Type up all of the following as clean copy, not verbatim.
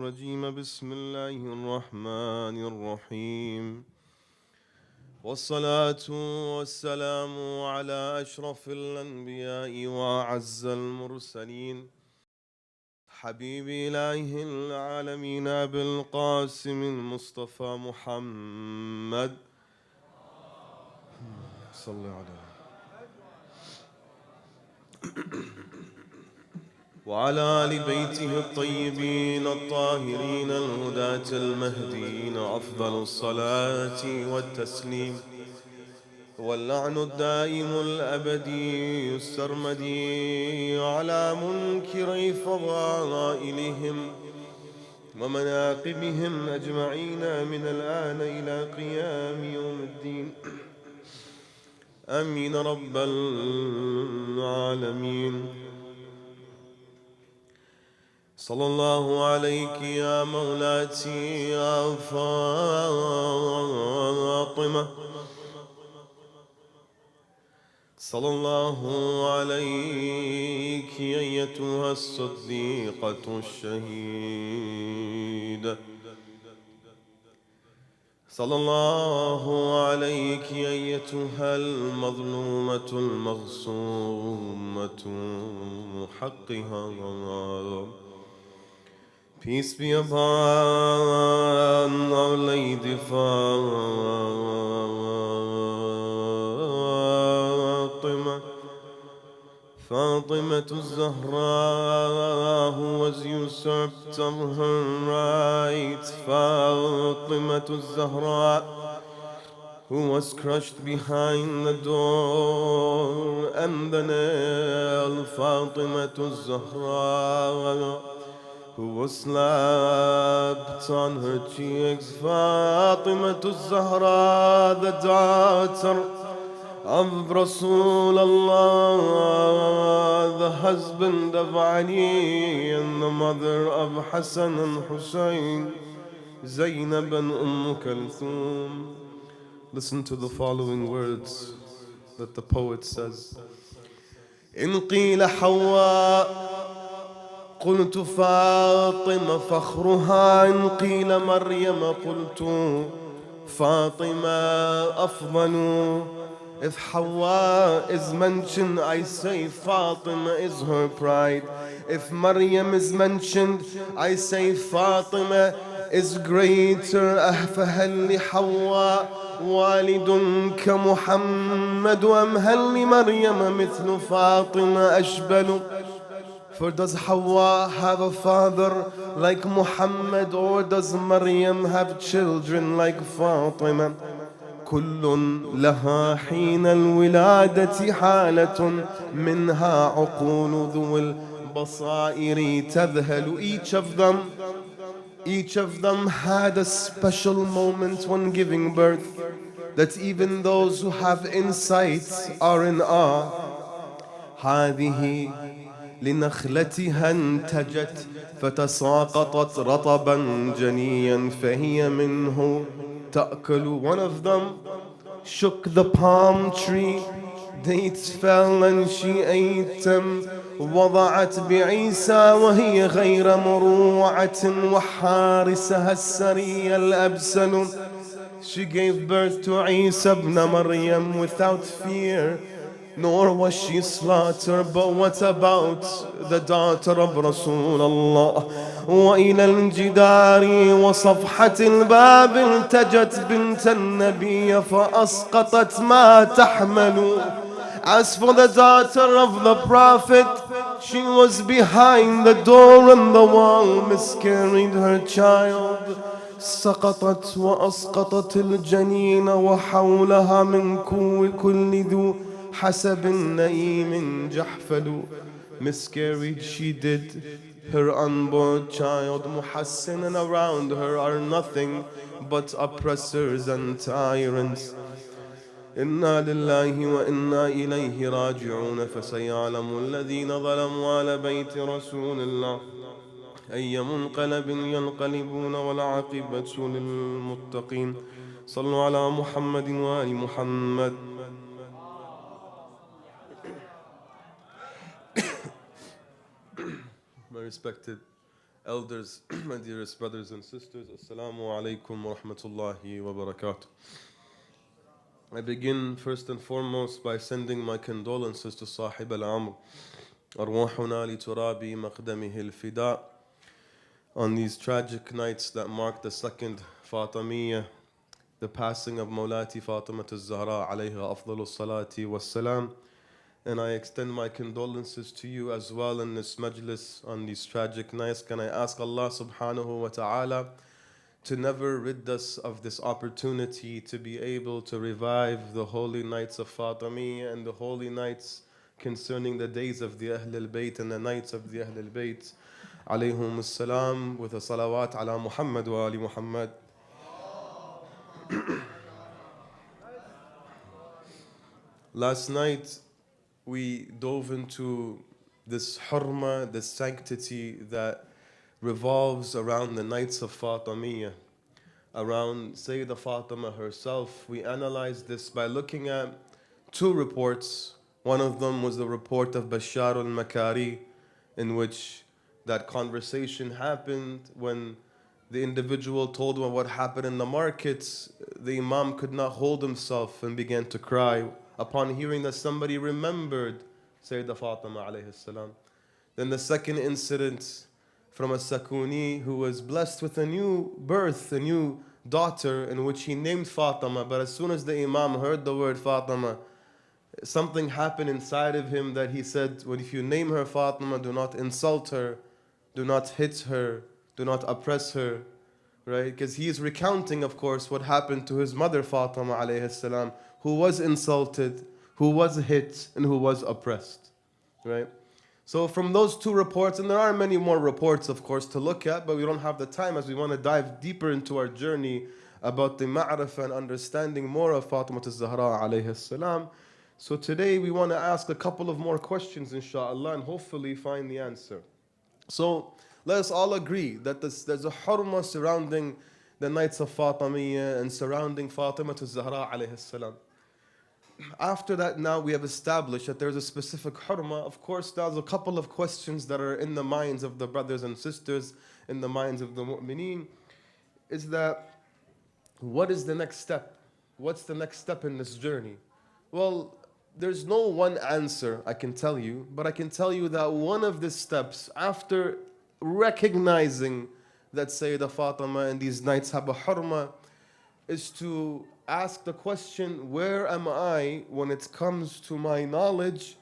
الرجيم بسم الله الرحمن الرحيم والصلاة والسلام على أشرف الأنبياء وأعز المرسلين حبيب إله العالمين أبي القاسم المصطفى محمد صلى عليه وعلى آل بيته الطيبين الطاهرين الهداة المهديين أفضل الصلاة والتسليم واللعن الدائم الأبدي السرمدي على منكري فضائلهم ومناقبهم أجمعين من الآن إلى قيام يوم الدين آمين رب العالمين. صلى الله عليك يا مولاتي يا فاطمة، صلى الله عليك أيتها الصديقة الشهيدة، صلى الله عليك أيتها المظلومة المغصومة حقها. Peace be upon Our Lady Fatima, Fatima Zahra, who was usurped of her rights, Fatima Zahra, who was crushed behind the door and the nail, Fatima Zahra, who was slapped on her cheeks, Fatima Zahra, the daughter of Rasulullah, the husband of Ali and the mother of Hassan and Hussein, Zainab and Kulthum. Listen to the following words that the poet says. إن قيل حواء قلت فاطمة فخرها، إن قيل مريم قلت فاطمة أفضل. If Hawa is mentioned, I say Fatima is her pride. If Maryam is mentioned, I say Fatima is greater. فهل لحواء والد كمحمد أم هل لمريم مثل فاطمة أشبل. For does Hawa have a father like Muhammad, or does Maryam have children like Fatima? كل لها حين الولادة حالة منها عقول ذو البصائر تذهل. Each of them had a special moment when giving birth, that even those who have insights are in awe. هذه لنخلتها انتجت فتساقطت رطبا جنيا فهي منه تأكل. One of them shook the palm tree, dates fell and she ate them. وضعت بعيسى وهي غير مروعة وحارسها السري الأبسل. She gave birth to Isa ibn Maryam without fear, nor was she slaughtered. But what about the daughter of Rasulullah? وإلى الجدار وصفحة الباب التجت بنت النبي فأسقطت ما تحمل. As for the daughter of the Prophet, she was behind the door and the wall, miscarried her child. سقطت وأسقطت الجنين وحولها من كل ذو حسب نئيم جحفل. Miscarried she did her unborn child, Muhassin, and around her are nothing but oppressors and tyrants. إنا لله وإنا إليه راجعون فسيعلم الذين ظلموا على بيت رسول الله أي منقلب ينقلبون والعاقبة للمتقين. صلوا على محمد وآل محمد. My respected elders, my dearest brothers and sisters, Assalamu alaikum wa rahmatullahi wa barakatuh. I begin first and foremost by sending my condolences to Sahib al-Amr, أرواحنا لتراب مقدمه الفداء, on these tragic nights that mark the second Fatimiya, the passing of Mawlati Fatima al-Zahra alayha afdalu salati wassalam. And I extend my condolences to you as well in this majlis on these tragic nights. Can I ask Allah subhanahu wa ta'ala to never rid us of this opportunity to be able to revive the holy nights of Fatimiyya and the holy nights concerning the days of the Ahl al-Bayt and the nights of the Ahl al-Bayt alayhum as-salam, with a salawat ala Muhammad wa ali Muhammad. Last night we dove into this hurma, this sanctity that revolves around the nights of Fatimiyya, around Sayyidah Fatima herself. We analyzed this by looking at two reports. One of them was the report of Bashar al-Makari, in which that conversation happened when the individual told him what happened in the markets. The Imam could not hold himself and began to cry upon hearing that somebody remembered Sayyidah Fatima alayhi salam. Then the second incident from a Sakuni who was blessed with a new birth, a new daughter, in which he named Fatima. But as soon as the Imam heard the word Fatima, something happened inside of him that he said, well, if you name her Fatima, do not insult her, do not hit her, do not oppress her, right? Because he is recounting, of course, what happened to his mother Fatima alayhi salam, who was insulted, who was hit, and who was oppressed, right? So from those two reports, and there are many more reports, of course, to look at, but we don't have the time as we want to dive deeper into our journey about the ma'rifah and understanding more of Fatima al-Zahra alayhi salam. So today we want to ask a couple of more questions, inshallah, and hopefully find the answer. So let us all agree that there's a hurma surrounding the nights of Fatimiyya and surrounding Fatima al-Zahra alayhi salam. After that, now we have established that there's a specific hurma. Of course, there's a couple of questions that are in the minds of the brothers and sisters, in the minds of the mu'mineen, is that what is the next step? What's the next step in this journey? Well, there's no one answer I can tell you, but I can tell you that one of the steps, after recognizing that Sayyidah Fatima and these nights have a hurma, is to ask the question, where am I when it comes to my knowledge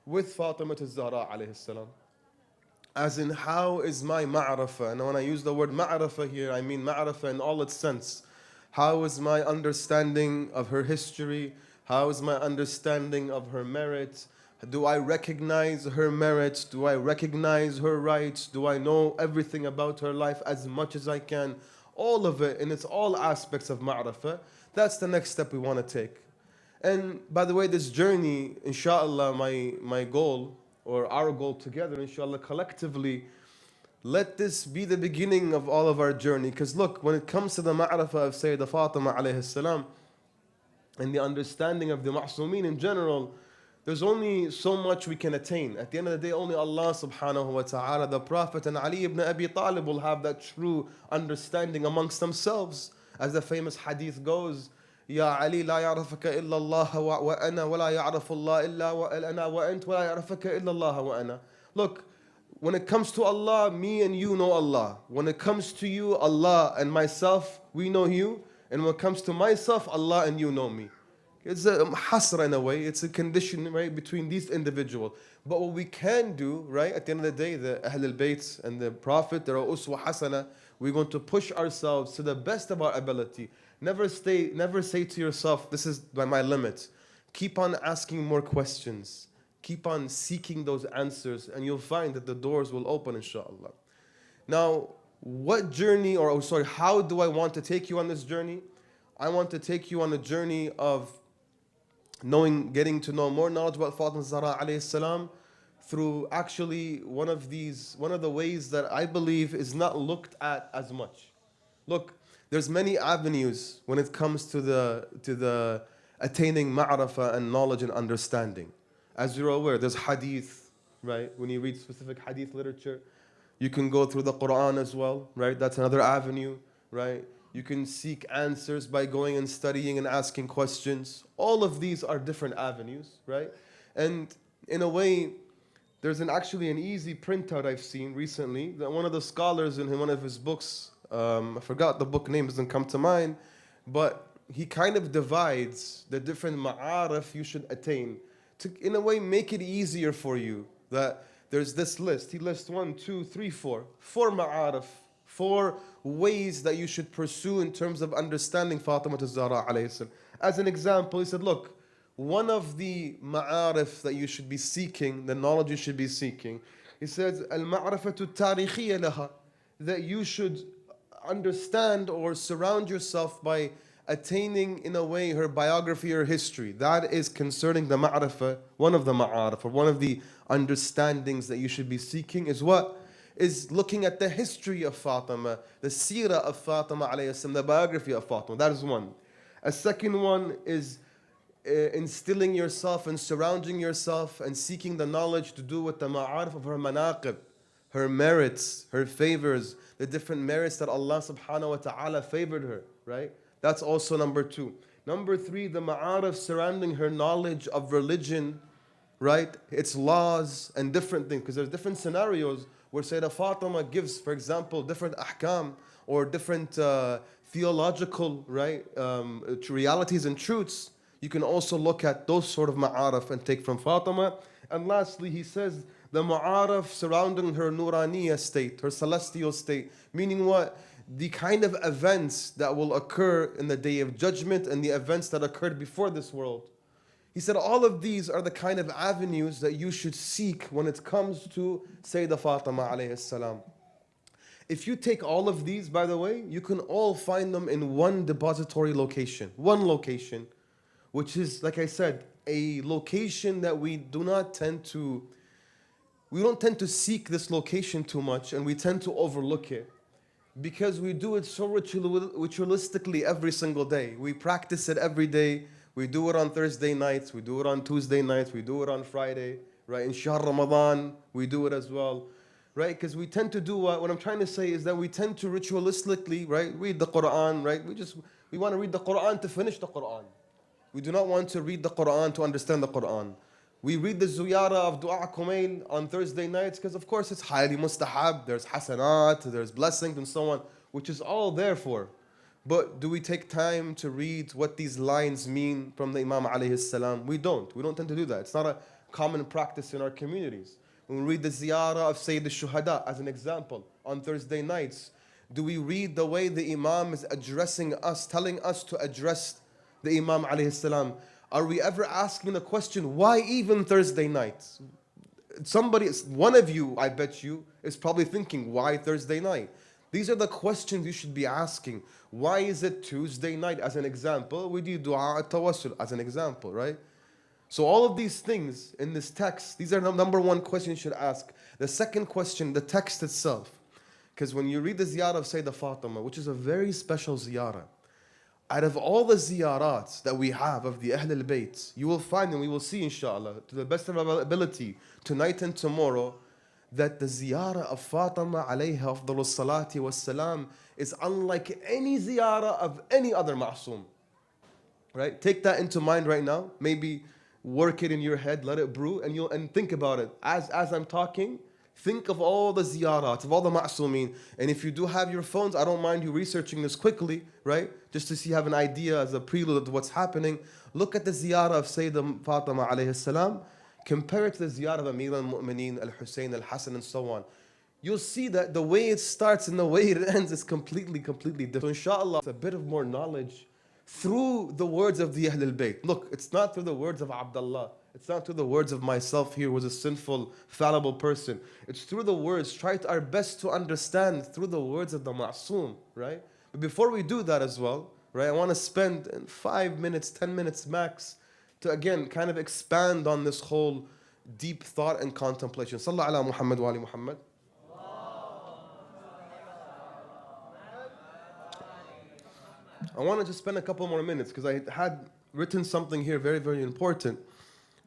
with Fatima al-Zahra alayhi salam? As in, how is my ma'rifah? And when I use the word ma'rifah here, I mean ma'rifah in all its sense. How is my understanding of her history? How is my understanding of her merits? Do I recognize her merits? Do I recognize her rights? Do I know everything about her life as much as I can? All of it, and it's all aspects of ma'rifah. That's the next step we want to take. And by the way, this journey, inshallah, my goal, or our goal together, inshallah, collectively, let this be the beginning of all of our journey. Because look, when it comes to the ma'rifah of Sayyidah Fatima alayhi salam, and the understanding of the ma'sumin in general, there's only so much we can attain. At the end of the day, only Allah subhanahu wa ta'ala, the Prophet, and Ali ibn Abi Talib will have that true understanding amongst themselves. As the famous hadith goes, Ya Ali, la ya'rafaka illa Allah wa ana, wa la ya'rafu Allah illa wa ana wa ant, wa la ya'rafaka illa Allah wa ana. Look, when it comes to Allah, me and you know Allah. When it comes to you, Allah and myself, we know you. And when it comes to myself, Allah and you know me. It's a hasra in a way. It's a condition, right, between these individuals. But what we can do, right, at the end of the day, the Ahl al-Bayt and the Prophet, they're uswa hasana. We're going to push ourselves to the best of our ability. Never say to yourself, this is my limit. Keep on asking more questions. Keep on seeking those answers, and you'll find that the doors will open, inshallah. Now, what journey, how do I want to take you on this journey? I want to take you on a journey of getting to know more knowledge about Fatima Zahra alayhi salam through actually one of the ways that I believe is not looked at as much. Look, there's many avenues when it comes to the attaining ma'rifah and knowledge and understanding. As you're aware, there's hadith, right? When you read specific hadith literature, You can go through the Quran as well, right? That's another avenue, right? You can seek answers by going and studying and asking questions. All of these are different avenues, right? And in a way, there's actually an easy printout I've seen recently that one of the scholars in one of his books, I forgot the book name, doesn't come to mind, but he kind of divides the different ma'arif you should attain to, in a way, make it easier for you. That there's this list. He lists one, two, three, four ma'arif, four ways that you should pursue in terms of understanding Fatima az-Zahra alayhi salam. As an example, he said, look, one of the ma'arif that you should be seeking, the knowledge you should be seeking, he says, al-ma'rifatu tarikhiyya laha, that you should understand or surround yourself by attaining, in a way, her biography or history. That is concerning the ma'rifah. One of the ma'arif, or one of the understandings that you should be seeking is what? Is looking at the history of Fatima, the seerah of Fatima alayhi salam, the biography of Fatima. That is one. A second one is instilling yourself and surrounding yourself and seeking the knowledge to do with the ma'arif of her manaqib, her merits, her favors, the different merits that Allah subhanahu wa ta'ala favored her, right? That's also number two. Number three, the ma'arif surrounding her knowledge of religion, right? Its laws and different things. Because there's different scenarios where Sayyidah Fatima gives, for example, different ahkam or different theological, right, realities and truths. You can also look at those sort of ma'arif and take from Fatima. And lastly, he says the ma'arif surrounding her nuraniya state, her celestial state. Meaning what? The kind of events that will occur in the Day of Judgment and the events that occurred before this world. He said all of these are the kind of avenues that you should seek when it comes to Sayyidah Fatima alayhi salam. If you take all of these, by the way, you can all find them in one depository location. One location, which is, like I said, a location that we don't tend to seek this location too much, and we tend to overlook it. Because we do it so ritualistically every single day. We practice it every day. We do it on Thursday nights. We do it on Tuesday nights. We do it on Friday. Right? In Shahr Ramadan, we do it as well. Right? Because we tend to do what I'm trying to say is that we tend to ritualistically, right, read the Quran. Right? We want to read the Quran to finish the Quran. We do not want to read the Quran to understand the Quran. We read the ziyarah of Dua Kumail on Thursday nights because, of course, it's highly mustahab. There's hasanat, there's blessings and so on, which is all there for. But do we take time to read what these lines mean from the Imam alayhi salam? We don't. We don't tend to do that. It's not a common practice in our communities. When we read the ziyarah of Sayyid al-Shuhada, as an example, on Thursday nights, do we read the way the Imam is addressing us, telling us to address the Imam alayhi salam? Are we ever asking the question, why even Thursday nights? One of you, I bet you, is probably thinking, why Thursday night? These are the questions you should be asking. Why is it Tuesday night, as an example? We do dua tawassul, as an example, right? So all of these things in this text, these are the number one question you should ask. The second question, the text itself. Because when you read the ziyarah of Sayyidah Fatima, which is a very special ziyarah, out of all the ziyarats that we have of the Ahl al-Bayt, you will find, and we will see inshallah, to the best of our ability, tonight and tomorrow, that the ziyarah of Fatima alayha afdalu salati was salam is unlike any ziyarah of any other ma'soom. Right? Take that into mind right now. Maybe work it in your head, let it brew, and think about it. As I'm talking, think of all the ziyarat, of all the ma'soomeen. And if you do have your phones, I don't mind you researching this quickly, right? Just to see, have an idea as a prelude to what's happening. Look at the ziyarah of Sayyidah Fatima alayhi salam. Compare it to the ziyarah of Amir al-Mu'mineen, al-Hussein, al-Hassan, and so on. You'll see that the way it starts and the way it ends is completely different. So inshallah, it's a bit of more knowledge through the words of the Ahl al-Bayt. Look, it's not through the words of Abdullah. It's not through the words of myself here, who was a sinful, fallible person. It's through the words. Try our best to understand through the words of the Ma'soom, right? But before we do that as well, right, I want to spend 5 minutes, 10 minutes max to, again, kind of expand on this whole deep thought and contemplation. Sallallahu ala Muhammad wa ali Muhammad. I want to just spend a couple more minutes because I had written something here very, very important.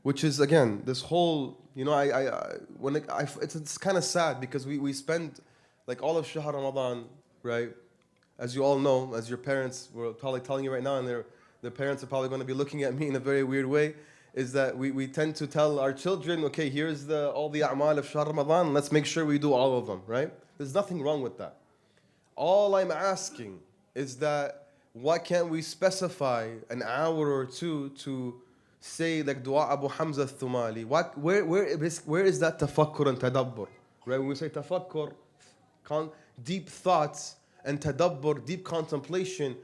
which is again this whole, you know, it's kind of sad because we spend like all of Shahr Ramadan, right? As you all know, as your parents were probably telling you right now, and their parents are probably going to be looking at me in a very weird way, is that we tend to tell our children, okay, here's all the a'mal of Shahr Ramadan, let's make sure we do all of them, right? There's nothing wrong with that. All I'm asking is that why can't we specify an hour or two to say like Dua Abu Hamza Thumali? Where is that tafakkur and tadabbur? Right? When we say tafakkur, deep thoughts, and tadabbur, deep contemplation,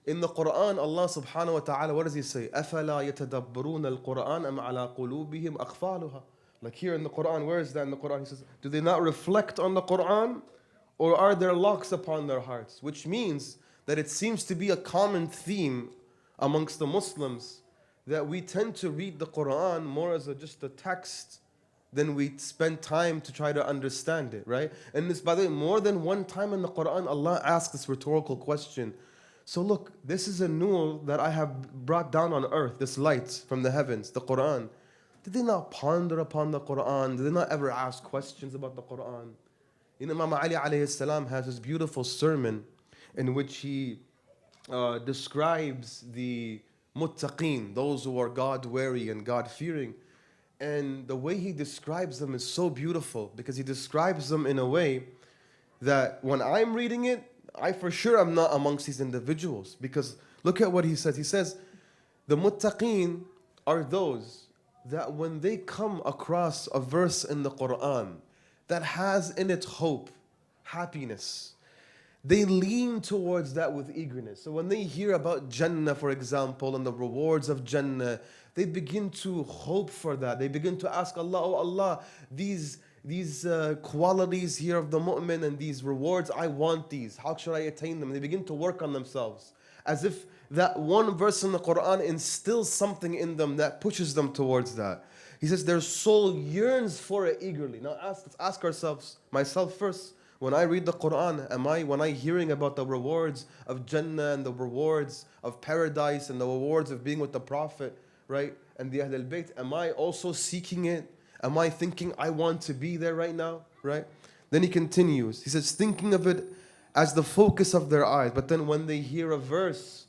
in the Quran, Allah subhanahu wa ta'ala, what does He say? أَفَلَا يَتَدَبَّرُونَ الْقُرْآنَ أَمْ عَلَىٰ قُلُوبِهِمْ أَقْفَالُهَا. Like here in the Quran, where is that in the Quran? He says, do they not reflect on the Quran? Or are there locks upon their hearts? Which means that it seems to be a common theme amongst the Muslims that we tend to read the Quran more as just a text than we spend time to try to understand it, right? And this, by the way, more than one time in the Quran, Allah asks this rhetorical question. So look, this is a nur that I have brought down on earth, this light from the heavens, the Quran. Did they not ponder upon the Quran? Did they not ever ask questions about the Quran? You know, Imam Ali alayhi salam has this beautiful sermon in which he describes the muttaqeen, those who are God-wary and God-fearing. And the way he describes them is so beautiful because he describes them in a way that when I'm reading it, I for sure am not amongst these individuals. Because look at what he says. He says, the muttaqeen are those that when they come across a verse in the Quran that has in it hope, happiness, they lean towards that with eagerness. So when they hear about Jannah, for example, and the rewards of Jannah, they begin to hope for that. They begin to ask Allah, oh Allah, these qualities here of the mu'min and these rewards, I want these. How should I attain them? They begin to work on themselves. As if that one verse in the Quran instills something in them that pushes them towards that. He says their soul yearns for it eagerly. Now let's ask ourselves, myself first, when I read the Quran, when I hearing about the rewards of Jannah and the rewards of paradise and the rewards of being with the Prophet, right, and the Ahlul Bayt, am I also seeking it? Am I thinking I want to be there right now, right? Then he continues. He says, thinking of it as the focus of their eyes. But then when they hear a verse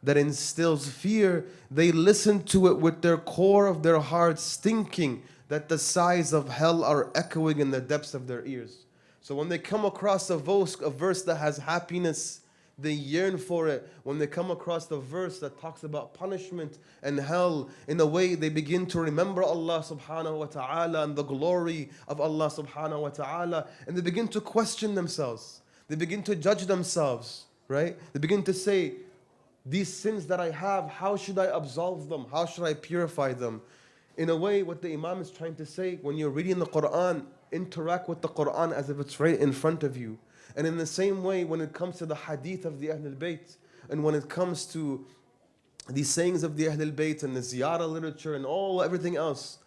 that instills fear, they listen to it with their core of their hearts, thinking that the sighs of hell are echoing in the depths of their ears. So when they come across a verse that has happiness, they yearn for it. When they come across the verse that talks about punishment and hell, in a way they begin to remember Allah subhanahu wa ta'ala and the glory of Allah subhanahu wa ta'ala, and they begin to question themselves. They begin to judge themselves, right? They begin to say, these sins that I have, how should I absolve them? How should I purify them? In a way, what the Imam is trying to say, when you're reading the Quran, interact with the Quran as if it's right in front of you. And in the same way, when it comes to the hadith of the Ahlul Bayt, and when it comes to the sayings of the Ahlul Bayt and the ziyarah literature and everything else,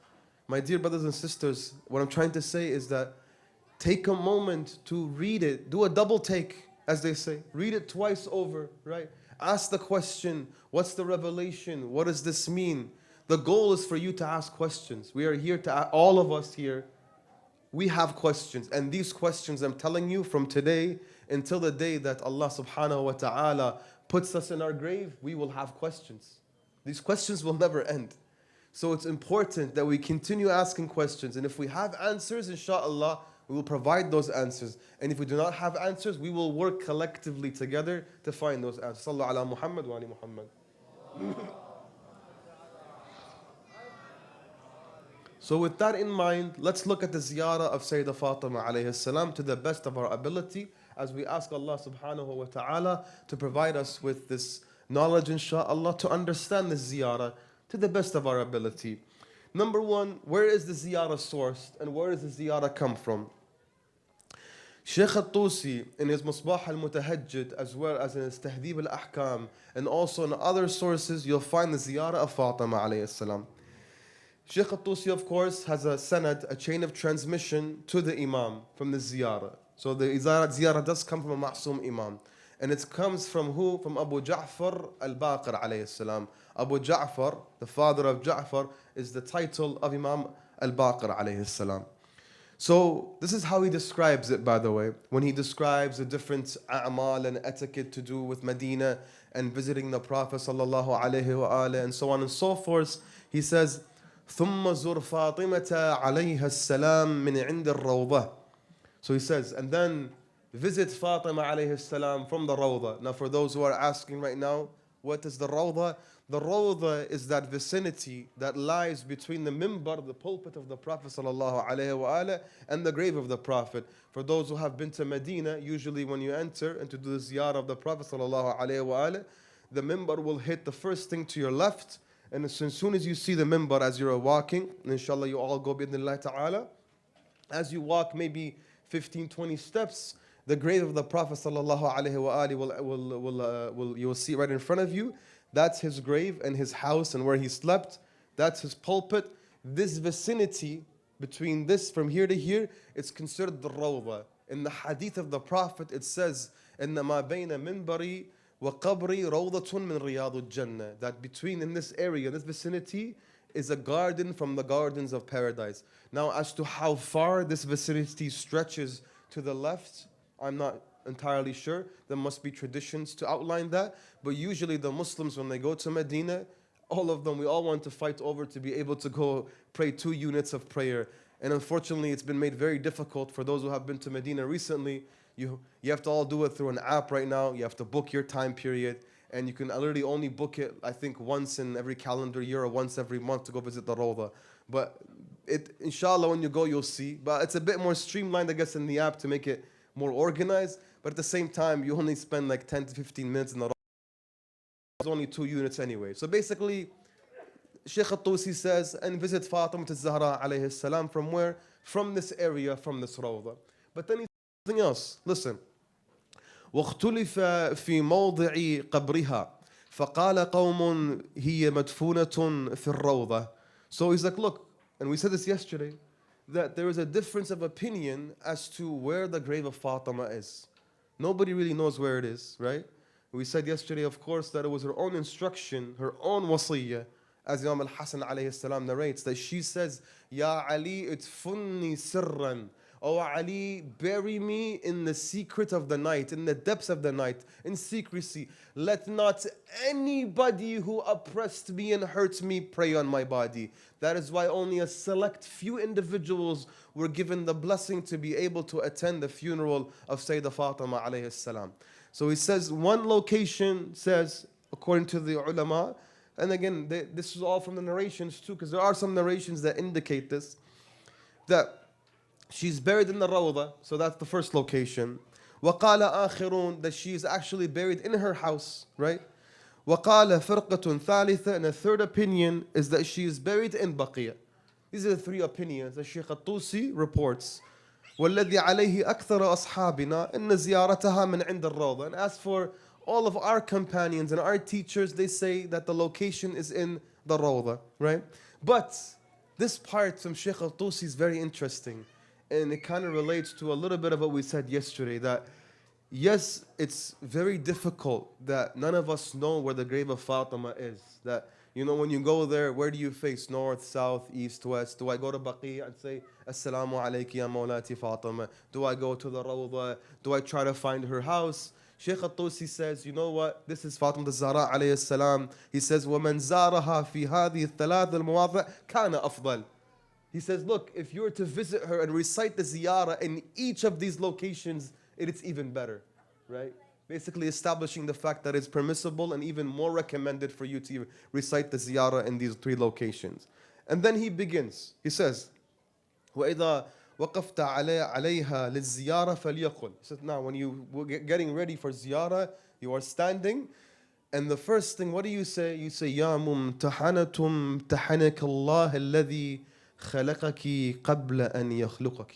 my dear brothers and sisters, what I'm trying to say is that take a moment to read it. Do a double take, as they say. Read it twice over, right? Ask the question, what's the revelation? What does this mean? The goal is for you to ask questions. We are here all of us here, we have questions. And these questions, I'm telling you, from today until the day that Allah subhanahu wa ta'ala puts us in our grave, we will have questions. These questions will never end. So it's important that we continue asking questions. And if we have answers, inshallah, we will provide those answers. And if we do not have answers, we will work collectively together to find those answers. Sallallahu ala Muhammad wa ali Muhammad. So with that in mind, let's look at the ziyarah of Sayyidah Fatima alayhi salam to the best of our ability, as we ask Allah subhanahu wa ta'ala to provide us with this knowledge, inshaAllah, to understand the ziyarah to the best of our ability. Number one, where is the ziyarah sourced and where does the ziyarah come from? Shaykh al-Tusi in his Musbah al-Mutahajjid, as well as in his Tahdhib al-Ahkam, and also in other sources, you'll find the ziyarah of Fatima alayhi salam. Shaykh al-Tusi, of course, has a sanad, a chain of transmission to the Imam from the ziyarah. So the ziyarah does come from a ma'soom Imam. And it comes from who? From Abu Ja'far al-Baqir alayhi salam. Abu Ja'far, the father of Ja'far, is the title of Imam al-Baqir alayhi salam. So this is how he describes it, by the way, when he describes the different a'mal and etiquette to do with Medina and visiting the Prophet sallallahu alaihi wa and so on and so forth. He says, ثم زر فاطمة عليها السلام من عند الروضة. So he says, and then visit Fatima alayhi salam from the Rawda. Now for those who are asking right now, what is the Rawda? The Rawda is that vicinity that lies between the mimbar, the pulpit of the Prophet sallallahu alaihi wa and the grave of the Prophet. For those who have been to Medina, usually when you enter and to do the ziyarah of the Prophet sallallahu alaihi wa the mimbar will hit the first thing to your left. And as soon as you see the mimbar as you're walking, and inshallah you all go bi'idhnillah ta'ala, as you walk maybe 15, 20 steps, the grave of the Prophet sallallahu alaihi wa you will see right in front of you. That's his grave and his house and where he slept. That's his pulpit. This vicinity between this from here to here, it's considered the Rawda. In the hadith of the Prophet, it says, إِنَّمَا بَيْنَ مِنْبَرِي وَقَبْرِي رَوْضَةٌ مِّن رِيَاضُ الْجَنَّةِ. That between, in this area, this vicinity, is a garden from the gardens of paradise. Now, as to how far this vicinity stretches to the left, I'm not entirely sure. There must be traditions to outline that. But usually the Muslims, when they go to Medina, all of them, we all want to fight over to be able to go pray 2 units of prayer. And unfortunately, it's been made very difficult for those who have been to Medina recently. You have to all do it through an app right now. You have to book your time period. And you can literally only book it, I think, once in every calendar year or once every month to go visit the Rawda. But inshallah, when you go, you'll see. But it's a bit more streamlined, I guess, in the app to make it more organized. But at the same time, you only spend like 10 to 15 minutes in the Rawda. There's only 2 units anyway. So basically, Shaykh al-Tusi says, and visit Fatima al-Zahra alayhi salam from where? From this area, from this Rawda. But then he says something else. Listen. واختلف في موضع قبرها فقال قوم هي مدفونة في الروضة. So he's like, look, and we said this yesterday, that there is a difference of opinion as to where the grave of Fatima is. Nobody really knows where it is, right? We said yesterday, of course, that it was her own instruction, her own wasiyah, as Imam al-Hasan alayhi salam narrates, that she says, Ya Ali, itfunni sirran. Oh Ali, bury me in the secret of the night, in the depths of the night, in secrecy. Let not anybody who oppressed me and hurt me prey on my body. That is why only a select few individuals were given the blessing to be able to attend the funeral of Sayyidah Fatima alayhi salam. So he says one location says, according to the ulama, and again, this is all from the narrations too, because there are some narrations that indicate this, that she's buried in the Rawda, so that's the first location. وَقَالَ آخِرُونَ, that she is actually buried in her house, right? وَقَالَ فِرْقَةٌ ثَالِثَةٌ, and a third opinion is that she is buried in Baqiyah. These are the 3 opinions that Shaykh al-Tusi reports. وَالَّذِي عَلَيْهِ أَكْثَرَ أَصْحَابِنَا إِنَّ زِيَارَتَهَا مِنْ عِنْدَ الرَّوْضَةِ. And as for all of our companions and our teachers, they say that the location is in the Rawda, right? But this part from Shaykh al-Tusi is very interesting. And it kind of relates to a little bit of what we said yesterday, that yes, it's very difficult that none of us know where the grave of Fatima is. That, you know, when you go there, where do you face? North, south, east, west? Do I go to Baqi and say, Assalamu alayki ya mawlati Fatima? Do I go to the Rawda? Do I try to find her house? Shaykh al-Tusi says, you know what? This is Fatima al-Zahra alayhi salam. He says, وَمَنْ زَارَهَا فِي هَذِهِ الثَّلَاثِ الْمُوَاضِعِ كَانَ أَفْضَلِ. He says, look, if you were to visit her and recite the ziyarah in each of these locations, it's even better, right? Basically establishing the fact that it's permissible and even more recommended for you to recite the ziyarah in these 3 locations. And then he begins. He says, وَإِذَا وَقَفْتَ عَلَيْهَا لِلزِّيَارَةِ فَلْيَقُلْ. He says, now when you were getting ready for ziyarah, you are standing, and the first thing, what do you say? You say, يَا مُمْتَحَنَةٌ امْتَحَنَكَ اللَّهَ الَّذِي خَلَقَكِ قَبْلَ أَنْ يَخْلُقَكِ.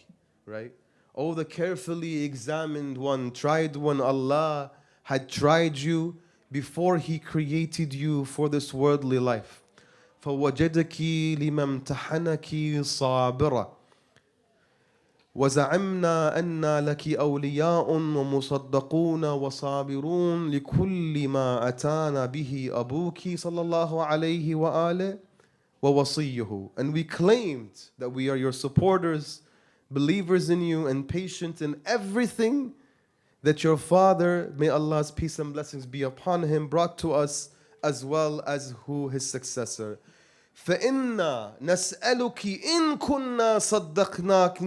Right? Oh, the carefully examined one, tried one, Allah had tried you before He created you for this worldly life. فَوَجَدَكِ لِمَا امْتَحَنَكِ صَابِرًا. وزعمنا أن لك أولياء ومصدقون وصابرون لكل ما أتانا به أبوك صلى الله عليه وآله ووصيه. And we claimed that we are your supporters, believers in you, and patient in everything that your father, may Allah's peace and blessings be upon him, brought to us, as well as who his successor. فإنا نسألك إن كنا صدقناك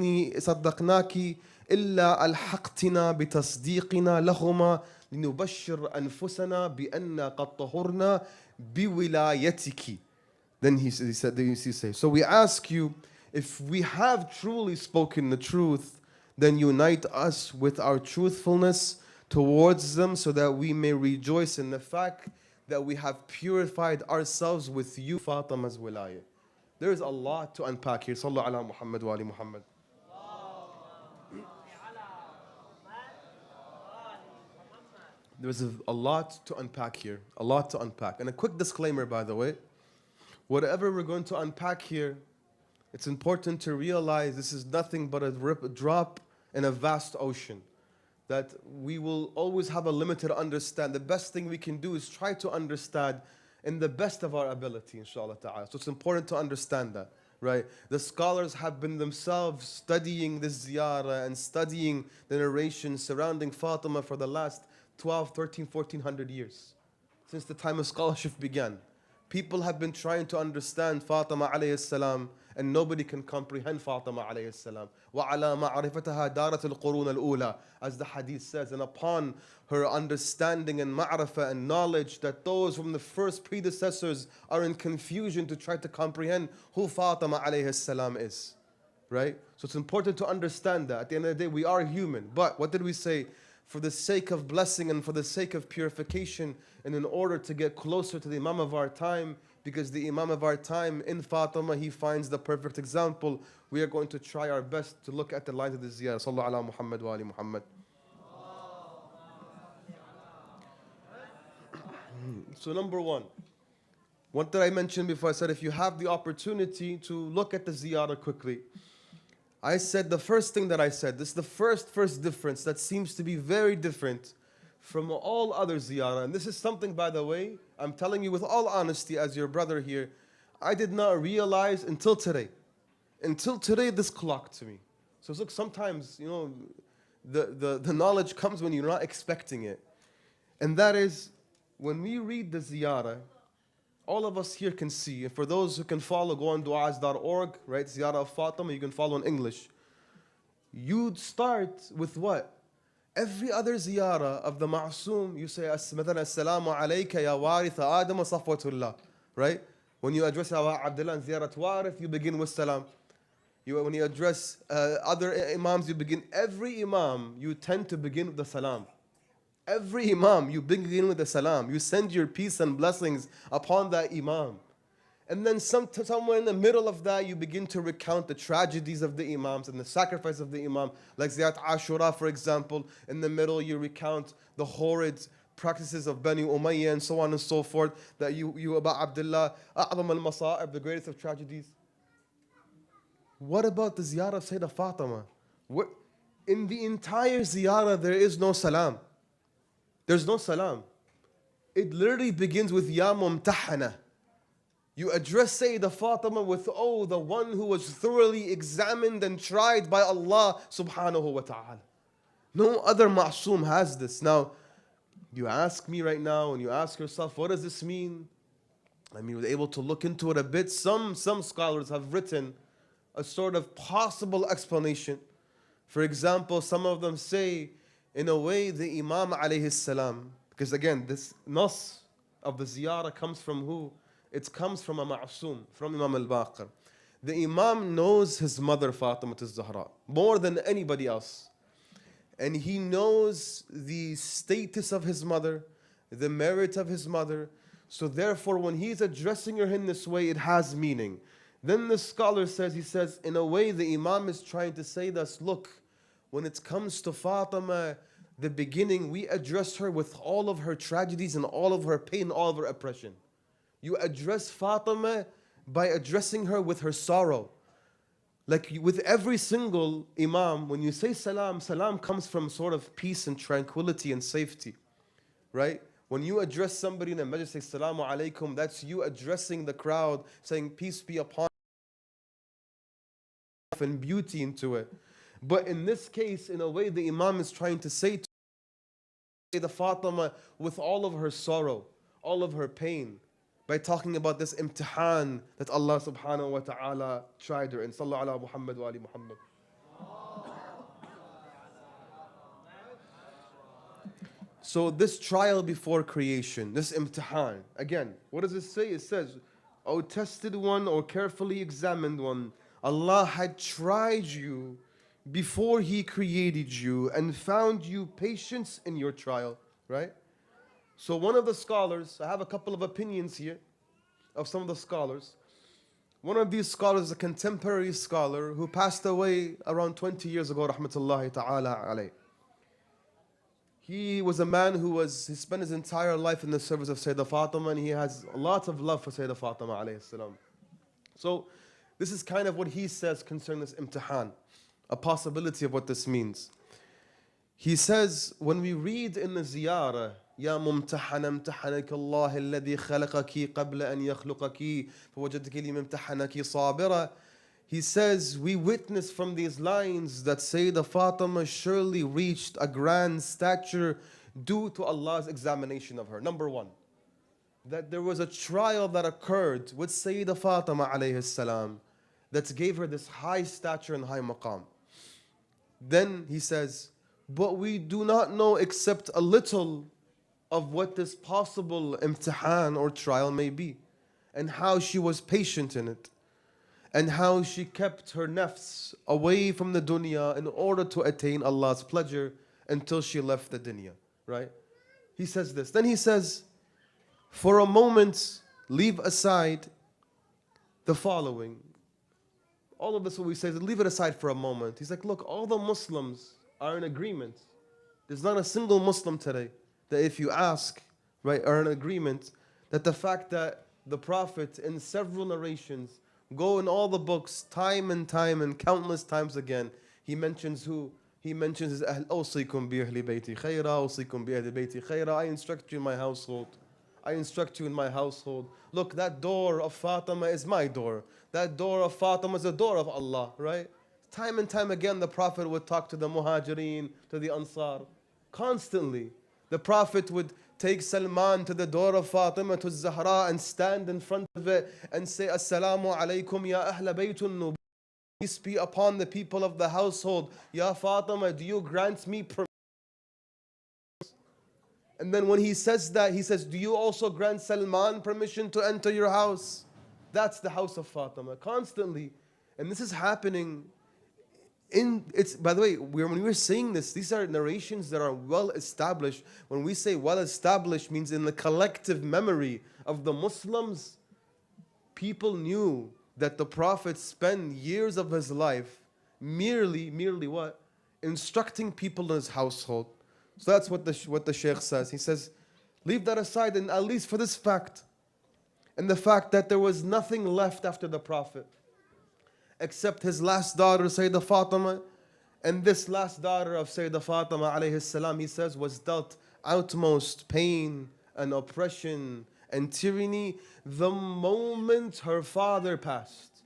إلا ألحقتنا بتصديقنا لهما لنبشر أنفسنا بأن قد طهرنا بولايتك. Then he said, so we ask you, if we have truly spoken the truth, then unite us with our truthfulness towards them, so that we may rejoice in the fact that we have purified ourselves with you, Fatima's wilayah. There is a lot to unpack here. Sallu ala Muhammad wa ali Muhammad. There's a lot to unpack here. A lot to unpack. And a quick disclaimer, by the way. Whatever we're going to unpack here, it's important to realize this is nothing but a drop in a vast ocean. That we will always have a limited understanding. The best thing we can do is try to understand in the best of our ability, inshallah ta'ala. So it's important to understand that, right? The scholars have been themselves studying this ziyarah and studying the narration surrounding Fatima for the last 12, 13, 1400 years, since the time of scholarship began. People have been trying to understand Fatima alayhi salam, and nobody can comprehend Fatima alayhi salam. وَعَلَى مَعْرِفَتَهَا دَارَتِ الْقُرُونَ الْأُولَى, as the hadith says, and upon her understanding and ma'rifah and knowledge, that those from the first predecessors are in confusion to try to comprehend who Fatima alayhi salam is. Right? So it's important to understand that. At the end of the day, we are human. But what did we say? For the sake of blessing and for the sake of purification, and in order to get closer to the Imam of our time, because the Imam of our time in Fatima, he finds the perfect example, we are going to try our best to look at the lines of the ziyarah. Sallallahu ala Muhammad wa ali Muhammad. So number one, what did I mention before? I said if you have the opportunity to look at the ziyarah quickly. I said the first thing that I said, this is the first difference that seems to be very different from all other ziyarah. And this is something, by the way, I'm telling you with all honesty as your brother here, I did not realize until today. Until today, this clocked to me. So look, sometimes, you know, the knowledge comes when you're not expecting it. And that is, when we read the ziyarah, all of us here can see, and for those who can follow, go on du'as.org, right? Ziyarah of Fatima, you can follow in English. You'd start with what? Every other ziyarah of the Ma'soom, you say, مثلا السلام عليك يا وارث آدم صفوة الله, right? When you address Abdullah in ziyarat warith, you begin with salam. When you address other imams, you begin. Every imam, you tend to begin with the salam. Every imam, you begin with the salam. You send your peace and blessings upon that imam. And then somewhere in the middle of that, you begin to recount the tragedies of the imams and the sacrifice of the imam. Like Ziyat Ashura, for example. In the middle, you recount the horrid practices of Bani Umayyah and so on and so forth. That you about Abdullah, A'zam al-Masa'ib, the greatest of tragedies. What about the ziyarah of Sayyidah Fatima? In the entire ziyarah, there is no salam. There's no salam. It literally begins with Ya Mumtahana. You address Sayyidah Fatima with, oh, the one who was thoroughly examined and tried by Allah subhanahu wa ta'ala. No other ma'soom has this. Now, you ask me right now and you ask yourself, what does this mean? I mean, we're able to look into it a bit. Some scholars have written a sort of possible explanation. For example, some of them say, in a way, the Imam alayhi salam, because again, this nas of the ziyarah comes from who? It comes from a ma'soom, from Imam al-Baqir. The Imam knows his mother Fatima al-Zahra more than anybody else. And he knows the status of his mother, the merit of his mother. So therefore, when he's addressing her in this way, it has meaning. Then the scholar says, he says, in a way, the Imam is trying to say this, look, when it comes to Fatima, the beginning, we address her with all of her tragedies and all of her pain, all of her oppression. You address Fatima by addressing her with her sorrow. Like with every single imam, when you say salam, salam comes from sort of peace and tranquility and safety, right? When you address somebody in a masjid, say salamu alaikum, that's you addressing the crowd, saying peace be upon you and beauty into it. But in this case, in a way, the imam is trying to say to the Fatima with all of her sorrow, all of her pain, by talking about this imtihan that Allah subhanahu wa ta'ala tried her in. Sallallahu ala Muhammad wa ali Muhammad. So this trial before creation, this imtihan, again, what does it say? It says, O tested one or carefully examined one, Allah had tried you before He created you and found you patience in your trial, right? So one of the scholars, I have a couple of opinions here of some of the scholars. One of these scholars is a contemporary scholar who passed away around 20 years ago, rahmatullahi ta'ala alayh. He was a man he spent his entire life in the service of Sayyidah Fatima, and he has a lot of love for Sayyidah Fatima alayhi salam. So this is kind of what he says concerning this imtihan, a possibility of what this means. He says, when we read in the ziyarah, يا ممتحن امتحنك الله الذي خلقك قبل أن يخلقك فوجدك لي ممتحنك صابرة. He says, we witness from these lines that Sayyidah Fatima surely reached a grand stature due to Allah's examination of her. Number one, that there was a trial that occurred with Sayyidah Fatima alayhi salam that gave her this high stature and high maqam. Then he says, but we do not know except a little of what this possible imtihan or trial may be, and how she was patient in it, and how she kept her nafs away from the dunya in order to attain Allah's pleasure until she left the dunya, right? He says this. Then he says, for a moment, leave aside the following. All of this, what we say, leave it aside for a moment. He's like, look, all the Muslims are in agreement. There's not a single Muslim today that if you ask, right, are in agreement that the fact that the Prophet in several narrations, go in all the books time and countless times again, he mentions who? He mentions his Ahl, أوصيكم بأهل بيتي خيرا, أوصيكم بأهل بيتي خيرا. I instruct you in my household. I instruct you in my household. Look, that door of Fatima is my door. That door of Fatima is the door of Allah, right? Time and time again, the Prophet would talk to the Muhajirin, to the Ansar. Constantly. The Prophet would take Salman to the door of Fatima to Zahra and stand in front of it and say, Assalamu alaikum ya ahla baytun nubuwwah. Peace be upon the people of the household. Ya Fatima, do you grant me permission? And then when he says that, he says, do you also grant Salman permission to enter your house? That's the house of Fatima, constantly. And this is happening by the way, when we're saying this, these are narrations that are well established. When we say well established, means in the collective memory of the Muslims, people knew that the Prophet spent years of his life merely what? Instructing people in his household. So that's what the Shaykh says. He says, leave that aside, and at least for this fact, and the fact that there was nothing left after the Prophet except his last daughter, Sayyidah Fatima. And this last daughter of Sayyidah Fatima alayhi salam, he says, was dealt utmost pain and oppression and tyranny the moment her father passed.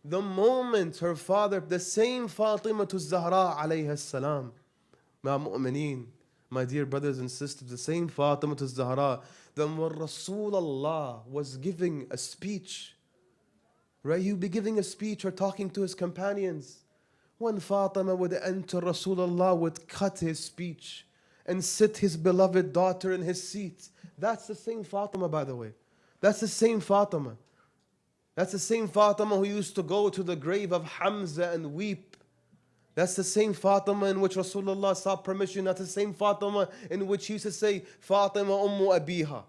The moment her father, the same Fatima to Zahra alayhi salam, ma mu'mineen, my dear brothers and sisters, the same Fatima to Zahra, then when Rasulullah was giving a speech, right? He would be giving a speech or talking to his companions. When Fatima would enter, Rasulullah would cut his speech and sit his beloved daughter in his seat. That's the same Fatima, by the way. That's the same Fatima. That's the same Fatima who used to go to the grave of Hamza and weep. That's the same Fatima in which Rasulullah sought permission. That's the same Fatima in which he used to say, Fatima ummu abiha.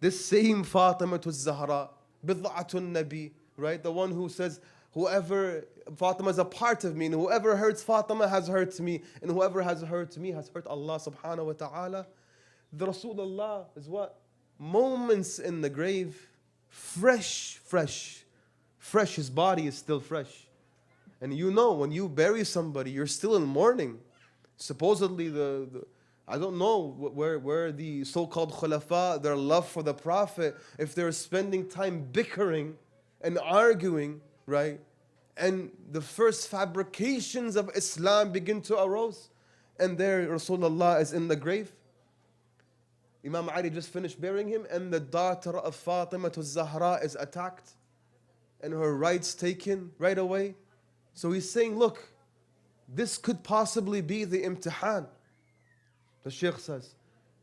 This same Fatima to Zahra, bid'atun nabi. Right? The one who says, whoever, Fatima is a part of me, and whoever hurts Fatima has hurt me, and whoever has hurt me has hurt Allah subhanahu wa ta'ala. The Rasulullah is what? Moments in the grave, fresh, his body is still fresh. And you know, when you bury somebody, you're still in mourning. Supposedly, I don't know where the so-called khulafa, their love for the Prophet, if they're spending time bickering and arguing, right? And the first fabrications of Islam begin to arise, and there Rasulullah is in the grave. Imam Ali just finished burying him, and the daughter of Fatima to Zahra is attacked, and her rights taken right away. So he's saying, look, this could possibly be the imtihan. The Shaykh says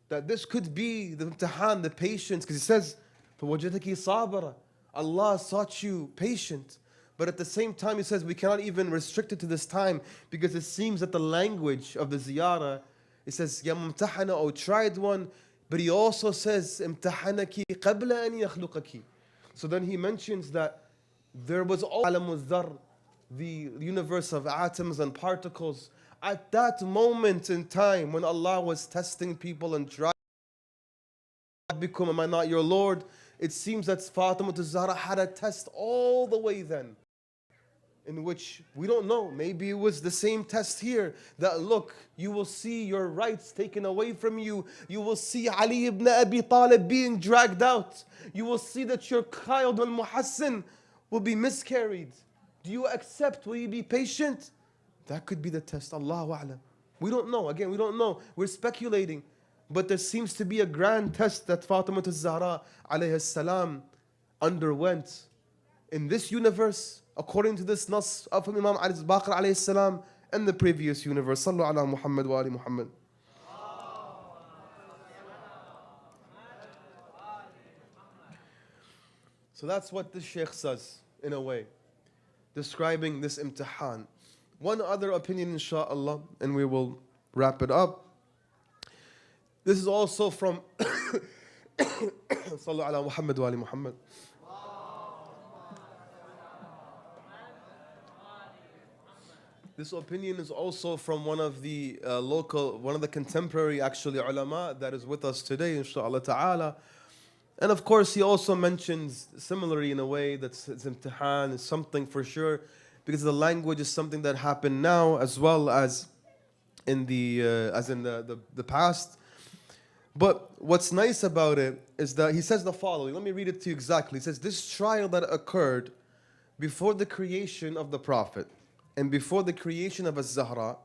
that this could be the imtihan, the patience, because he says, فَوَجَدَكِ صَابَرًا, Allah sought you patient. But at the same time, he says we cannot even restrict it to this time, because it seems that the language of the ziyarah, it says, Ya mumtahana, O tried one, but he also says, امتحنك قبل أن يخلقك. So then he mentions that there was all عالم الذر, the universe of atoms and particles. At that moment in time when Allah was testing people and trying, am I not your Lord? It seems that Fatima to Zahra had a test all the way then, in which we don't know, maybe it was the same test here, that look, you will see your rights taken away from you. You will see Ali ibn Abi Talib being dragged out. You will see that your child al-Muhassin will be miscarried. Do you accept? Will you be patient? That could be the test. Allahu A'lam. We don't know. Again, we don't know. We're speculating. But there seems to be a grand test that Fatima al-Zahra alayhi salam underwent in this universe, according to this nas of Imam Ali Baqir alayhi salam, and the previous universe. Sallu ala Muhammad wa ali Muhammad. So that's what the Shaykh says, in a way, describing this imtihan. One other opinion, inshaAllah, and we will wrap it up. This is also from Sallu ala Muhammad wa ali Muhammad. This opinion is also from one of the one of the contemporary actually ulama that is with us today, inshaAllah ta'ala. And of course, he also mentions similarly in a way that it's imtihan, is something for sure, because the language is something that happened now as well as in the past. But what's nice about it is that he says the following. Let me read it to you exactly. He says, this trial that occurred before the creation of the Prophet and before the creation of Az-Zahra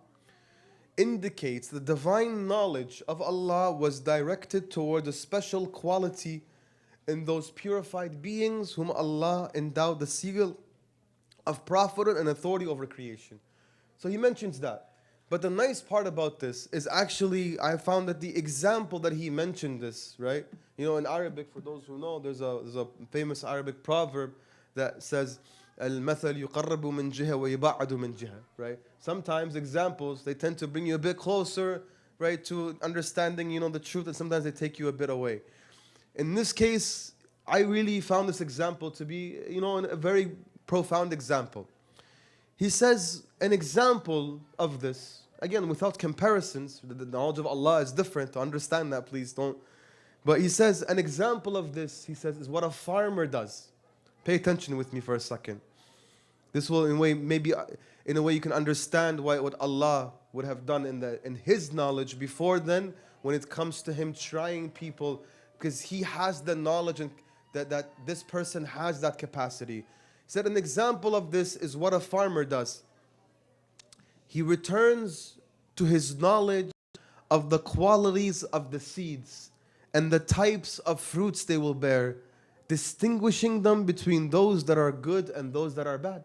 indicates the divine knowledge of Allah was directed towards a special quality in those purified beings whom Allah endowed the seal of prophethood and authority over creation. So he mentions that. But the nice part about this is actually, I found that the example that he mentioned this, right? You know, in Arabic, for those who know, there's a famous Arabic proverb that says, Al-mathal yuqarrabu min jiha wa yuba'adu min jiha, right? Sometimes examples, they tend to bring you a bit closer, right, to understanding, you know, the truth, and sometimes they take you a bit away. In this case, I really found this example to be, you know, a very profound example. He says an example of this, again, without comparisons, the knowledge of Allah is different, to understand that, please don't. But he says an example of this, he says, is what a farmer does. Pay attention with me for a second. This will, in a way, maybe in a way you can understand what Allah would have done in His knowledge before then, when it comes to Him trying people, because He has the knowledge and that this person has that capacity. He said an example of this is what a farmer does. He returns to his knowledge of the qualities of the seeds and the types of fruits they will bear, distinguishing them between those that are good and those that are bad.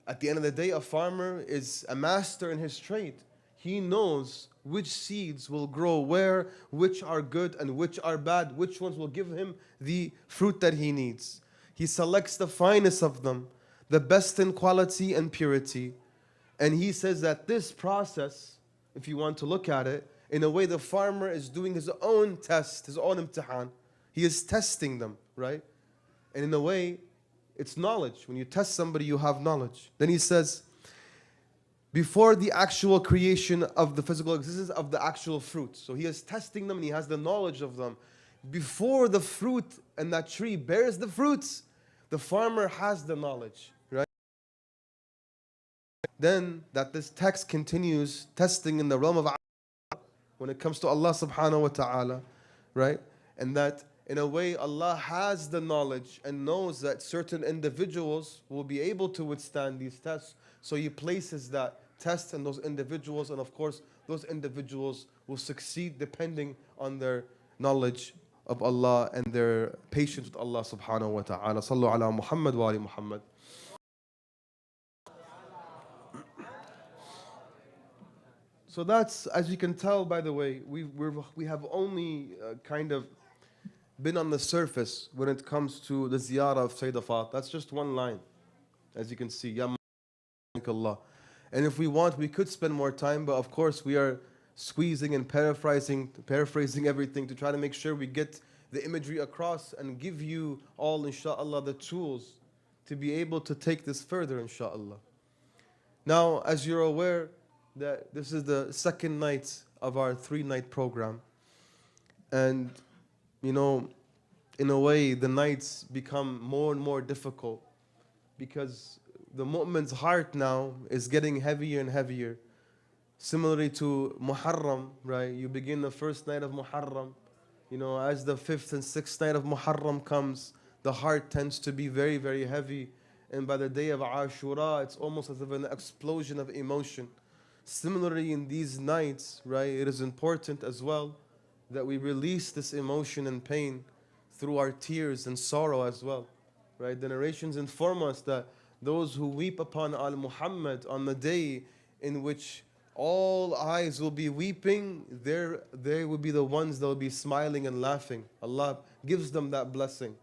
At the end of the day, a farmer is a master in his trade. He knows which seeds will grow where, which are good and which are bad, which ones will give him the fruit that he needs. He selects the finest of them, the best in quality and purity. And he says that this process, if you want to look at it, in a way the farmer is doing his own test, his own imtihan. He is testing them, right? And in a way, it's knowledge. When you test somebody, you have knowledge. Then he says, before the actual creation of the physical existence of the actual fruit. So he is testing them and he has the knowledge of them. Before the fruit and that tree bears the fruits, the farmer has the knowledge. Then that this text continues testing in the realm of when it comes to Allah subhanahu wa ta'ala, right? And that in a way Allah has the knowledge and knows that certain individuals will be able to withstand these tests. So He places that test in those individuals, and of course those individuals will succeed depending on their knowledge of Allah and their patience with Allah subhanahu wa ta'ala. Sallu ala Muhammad wa ali Muhammad. So that's, as you can tell, by the way, we have only kind of been on the surface when it comes to the ziyarah of Sayyidah Fatima. That's just one line, as you can see. Ya Allah. And if we want, we could spend more time, but of course we are squeezing and paraphrasing everything to try to make sure we get the imagery across and give you all, inshaAllah, the tools to be able to take this further, inshaAllah. Now, as you're aware, that this is the second night of our 3-night program. And, you know, in a way, the nights become more and more difficult because the mu'min's heart now is getting heavier and heavier. Similarly to Muharram, right? You begin the first night of Muharram. You know, as the 5th and 6th night of Muharram comes, the heart tends to be very, very heavy. And by the day of Ashura, it's almost as if an explosion of emotion. Similarly, in these nights, right, it is important as well that we release this emotion and pain through our tears and sorrow as well, right? The narrations inform us that those who weep upon Al-Muhammad on the day in which all eyes will be weeping, they will be the ones that will be smiling and laughing. Allah gives them that blessing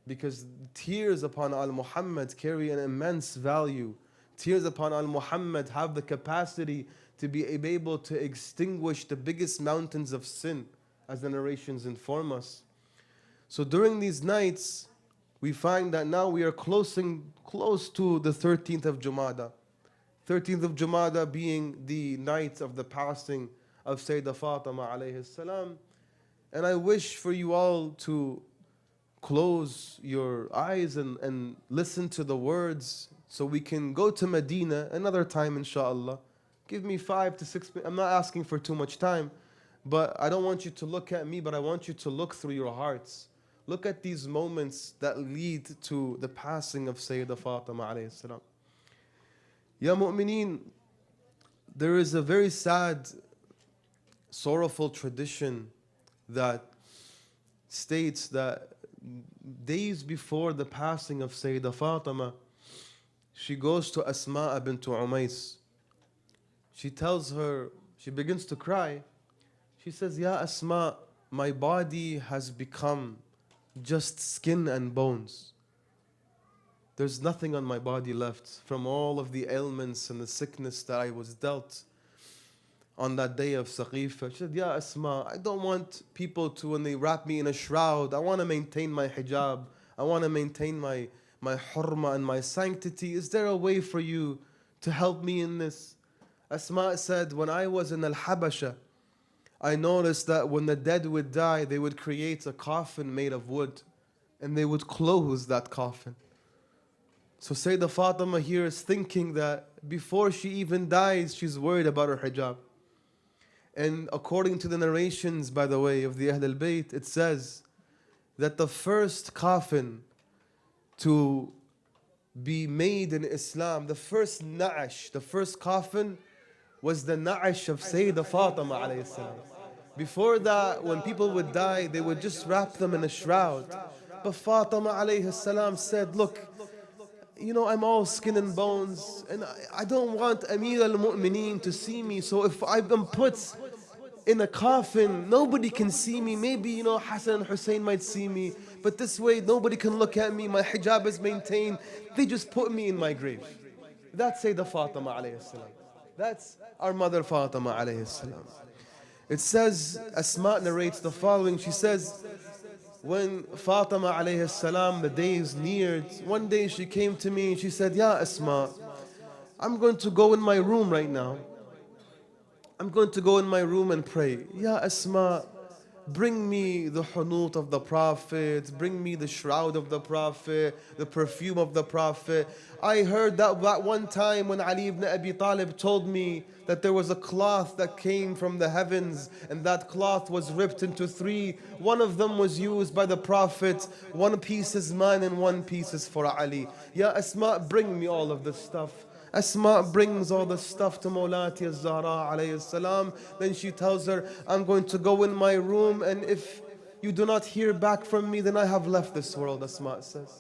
because tears upon Al-Muhammad carry an immense value. Tears upon Al-Muhammad have the capacity to be able to extinguish the biggest mountains of sin, as the narrations inform us. So during these nights, we find that now we are close to the 13th of Jumada. 13th of Jumada being the night of the passing of Sayyidah Fatima alayhi salam. And I wish for you all to close your eyes and listen to the words so we can go to Medina another time, inshaAllah. Give me 5 to 6 minutes. I'm not asking for too much time, but I don't want you to look at me, but I want you to look through your hearts. Look at these moments that lead to the passing of Sayyidah Fatima alayhi salam. Ya mu'mineen, there is a very sad, sorrowful tradition that states that days before the passing of Sayyidah Fatima, she goes to Asma bint Umays. She tells her, she begins to cry. She says, Ya Asma, my body has become just skin and bones. There's nothing on my body left from all of the ailments and the sickness that I was dealt on that day of Saqifa. She said, Ya Asma, I don't want people to, when they wrap me in a shroud, I want to maintain my hijab. I want to maintain my hurma and my sanctity. Is there a way for you to help me in this? Asma said, when I was in Al-Habasha, I noticed that when the dead would die, they would create a coffin made of wood and they would close that coffin. So Sayyidah Fatima here is thinking that before she even dies, she's worried about her hijab. And according to the narrations, by the way, of the Ahl al-Bayt, it says that the first coffin to be made in Islam, the first na'ash, the first coffin was the na'ash of Sayyidah Fatima alayhi salam. Before that, when people would die, they would just wrap them in a shroud. But Fatima alayhi salam said, look, you know, I'm all skin and bones, and I don't want Amir al-Mu'mineen to see me, so if I've been put in a coffin, nobody can see me. Maybe, you know, Hassan and Hussein might see me, but this way nobody can look at me, my hijab is maintained. They just put me in my grave. That's Sayyidah Fatima alayhi salam. That's our mother Fatima alayhi salam. It says, Asma narrates the following. She says, when Fatima alayhi salam, the days neared, one day she came to me and she said, Ya Asma, I'm going to go in my room right now. I'm going to go in my room and pray. Ya Asma, bring me the hunut of the Prophet, bring me the shroud of the Prophet, the perfume of the Prophet. I heard that one time when Ali ibn Abi Talib told me that there was a cloth that came from the heavens, and that cloth was ripped into three. One of them was used by the Prophet, one piece is mine and one piece is for Ali. Ya Asma, bring me all of this stuff. Asma brings all the stuff to Mawlati al-Zahra alayhi salam. Then she tells her, I'm going to go in my room, and if you do not hear back from me, then I have left this world, Asma says.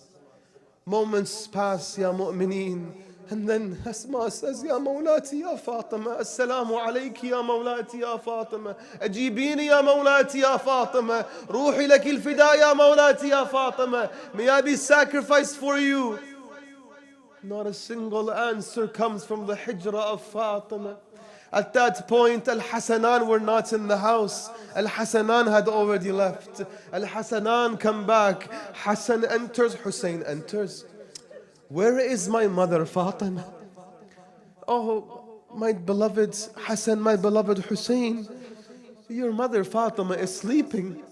Moments pass, ya mu'mineen. And then Asma says, Ya Mawlati ya Fatima, Assalamu alayki ya Mawlati ya Fatima, Ajibini ya Mawlati ya Fatima, Ruhi laki al-fida ya Mawlati ya Fatima, may I be sacrificed for you. Not a single answer comes from the hijrah of Fatima. At that point, Al-Hasanan were not in the house. Al-Hasanan had already left. Al-Hasanan come back. Hassan enters, Hussein enters. Where is my mother Fatima? Oh, my beloved Hassan, my beloved Hussein, your mother Fatima is sleeping.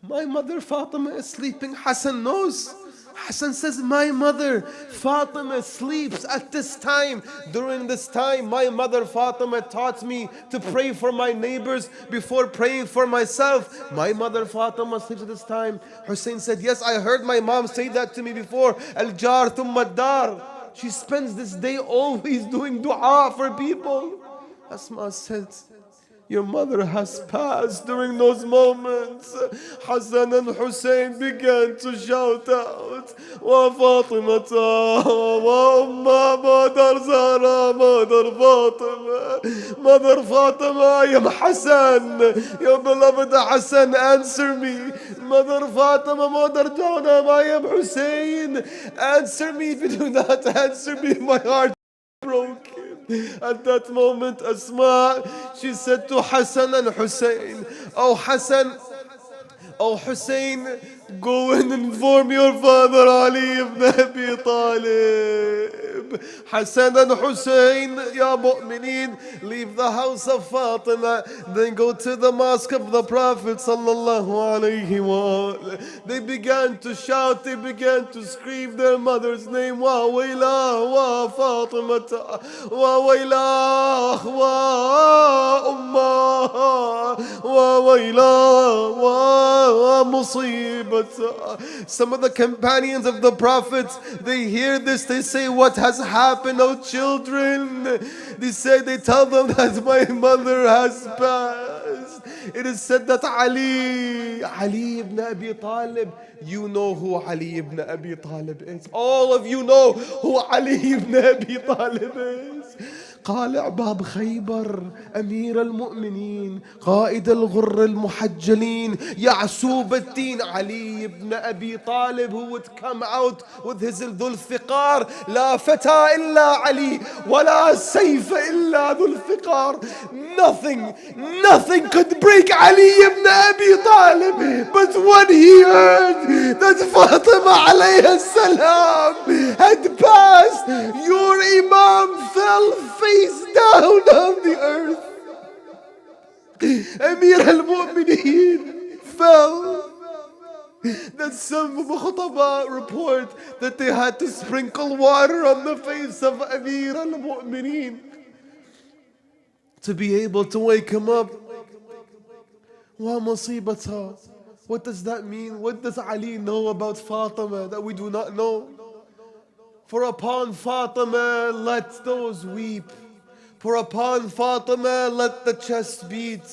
My mother Fatima is sleeping. Hassan knows. Hassan says, my mother Fatima sleeps at this time. During this time, my mother Fatima taught me to pray for my neighbors before praying for myself. My mother Fatima sleeps at this time. Hussein said, yes, I heard my mom say that to me before. Al-jar thumma ad-dar. She spends this day always doing dua for people. Asma said, your mother has passed. During those moments, Hassan and Hussein began to shout out, Wa Fatimata, Wa Umma, Mother Zahra, Mother Fatima, Mother Fatima, I am Hassan, your beloved Hassan, answer me. Mother Fatima, Mother Jahanam, I am Hussein, answer me. If you do not answer me, my heart is broken. At that moment, Asma, she said to Hassan and Hussein, oh Hassan, oh Hussein, go and inform your father Ali ibn Abi Talib. Hassan and Hussein, ya mu'mineen, leave the house of Fatima, then go to the mosque of the Prophet sallallahu alayhi wa sallam. They began to shout, they began to scream their mother's name, wa waylah, wa Fatimata, wa waylah, wa ummah, wa waylah, wa musibah. Some of the companions of the Prophet, they hear this, they say, what has happened, oh children? They tell them that my mother has passed. It is said that Ali ibn Abi Talib, you know who Ali ibn Abi Talib is. All of you know who Ali ibn Abi Talib is. قالع باب خيبر أمير المؤمنين قائد الغر المحجلين يعسوب الدين علي ibn Abi Talib, who would come out with his ذو الفقار لا فتى إلا علي ولا سيف إلا ذو الفقار. Nothing could break Ali ibn Abi Talib, but when he heard that Fatima alayhi salam had passed, your Imam fell face down on the earth. Amir al-Mu'mineen fell. That some Mukhtabah report that they had to sprinkle water on the face of Amir al-Mu'mineen to be able to wake him up. Wa musibata. What does that mean? What does Ali know about Fatima that we do not know? For upon Fatima let those weep. For upon Fatima let the chest beat.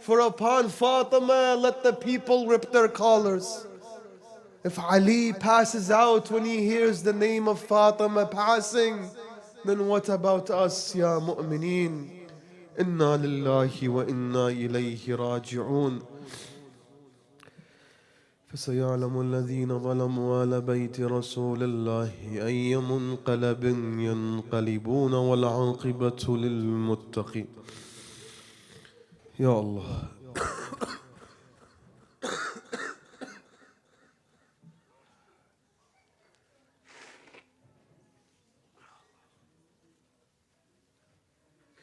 For upon Fatima let the people rip their collars. If Ali passes out when he hears the name of Fatima passing, then what about us, ya mu'mineen? Inna lillahi wa inna ilayhi raji'un. فسيعلم الذين ظلموا على بيت رسول الله أي منقلب ينقلبون والعاقبة للمتقين. يا الله.